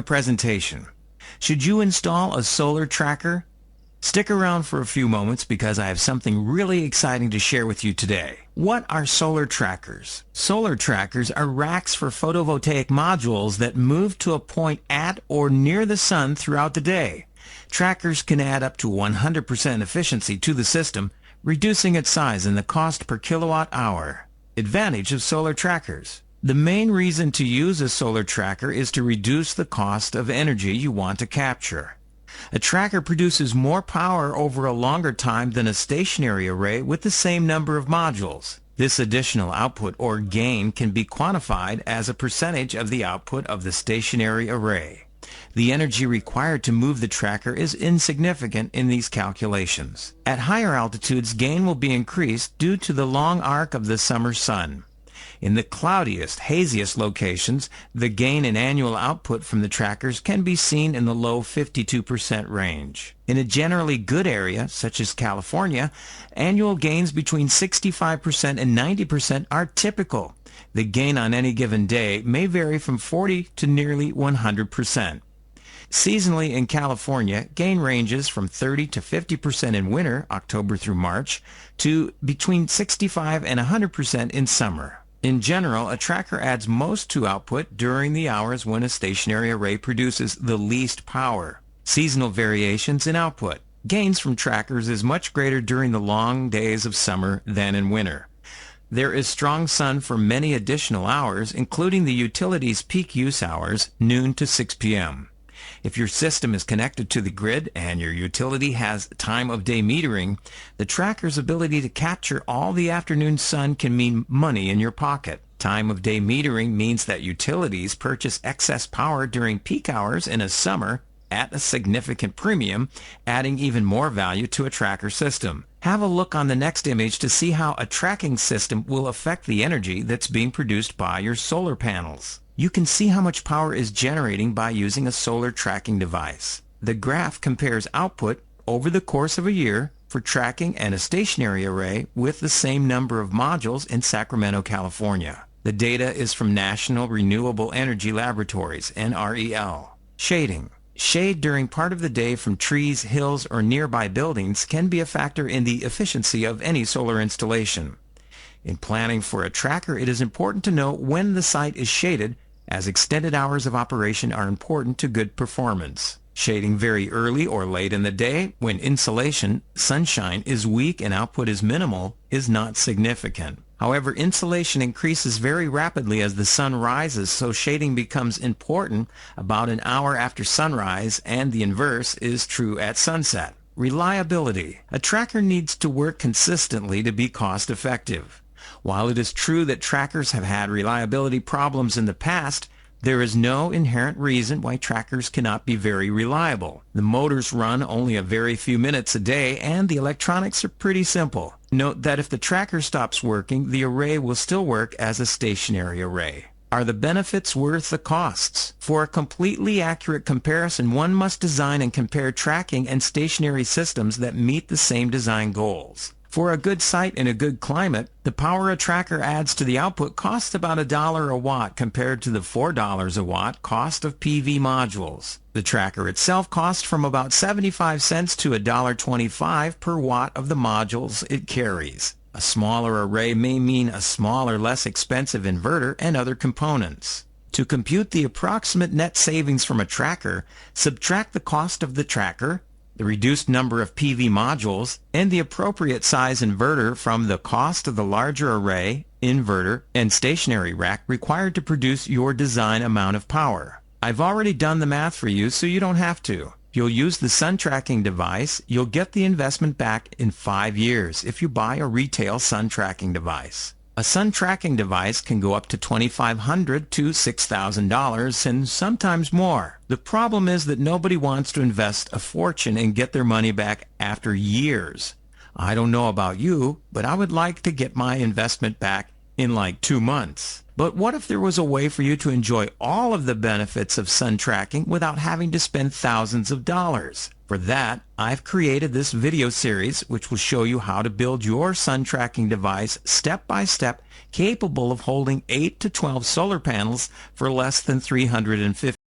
Presentation. Should you install a solar tracker? Stick around for a few moments because I have something really exciting to share with you today. What are solar trackers? Solar trackers are racks for photovoltaic modules that move to a point at or near the sun throughout the day. Trackers can add up to 100% efficiency to the system, reducing its size and the cost per kilowatt hour. Advantage of solar trackers. The main reason to use a solar tracker is to reduce the cost of energy you want to capture. A tracker produces more power over a longer time than a stationary array with the same number of modules. This additional output or gain can be quantified as a percentage of the output of the stationary array. The energy required to move the tracker is insignificant in these calculations. At higher altitudes, gain will be increased due to the long arc of the summer sun. In the cloudiest, haziest locations, the gain in annual output from the trackers can be seen in the low 52% range. In a generally good area, such as California, annual gains between 65% and 90% are typical. The gain on any given day may vary from 40 to nearly 100%. Seasonally in California, gain ranges from 30 to 50% in winter, October through March, to between 65 and 100% in summer. In general, a tracker adds most to output during the hours when a stationary array produces the least power. Seasonal variations in output. Gains from trackers is much greater during the long days of summer than in winter. There is strong sun for many additional hours, including the utility's peak use hours, noon to 6 p.m. If your system is connected to the grid and your utility has time-of-day metering, the tracker's ability to capture all the afternoon sun can mean money in your pocket. Time-of-day metering means that utilities purchase excess power during peak hours in a summer at a significant premium, adding even more value to a tracker system. Have a look on the next image to see how a tracking system will affect the energy that's being produced by your solar panels. You can see how much power is generating by using a solar tracking device. The graph compares output over the course of a year for tracking and a stationary array with the same number of modules in Sacramento, California. The data is from National Renewable Energy Laboratories, NREL. Shading. Shade during part of the day from trees, hills, or nearby buildings can be a factor in the efficiency of any solar installation. In planning for a tracker, it is important to know when the site is shaded, as extended hours of operation are important to good performance. Shading very early or late in the day, when insolation, sunshine, is weak and output is minimal, is not significant. However, insolation increases very rapidly as the sun rises, so shading becomes important about an hour after sunrise, and the inverse is true at sunset. Reliability. A tracker needs to work consistently to be cost-effective. While it is true that trackers have had reliability problems in the past, there is no inherent reason why trackers cannot be very reliable. The motors run only a very few minutes a day, and the electronics are pretty simple. Note that if the tracker stops working, the array will still work as a stationary array. Are the benefits worth the costs? For a completely accurate comparison, one must design and compare tracking and stationary systems that meet the same design goals. For a good site in a good climate, the power a tracker adds to the output costs about $1 a watt compared to the $4 a watt cost of PV modules. The tracker itself costs from about 75 cents to $1.25 per watt of the modules it carries. A smaller array may mean a smaller, less expensive inverter and other components. To compute the approximate net savings from a tracker, subtract the cost of the tracker, the reduced number of PV modules, and the appropriate size inverter from the cost of the larger array, inverter, and stationary rack required to produce your design amount of power. I've already done the math for you, so you don't have to. If you'll use the sun tracking device, you'll get the investment back in 5 years if you buy a retail sun tracking device. A sun tracking device can go up to $2,500 to $6,000 and sometimes more. The problem is that nobody wants to invest a fortune and get their money back after years. I don't know about you, but I would like to get my investment back in like 2 months. But what if there was a way for you to enjoy all of the benefits of sun tracking without having to spend thousands of dollars? For that, I've created this video series which will show you how to build your sun tracking device step by step, capable of holding 8 to 12 solar panels for less than $350.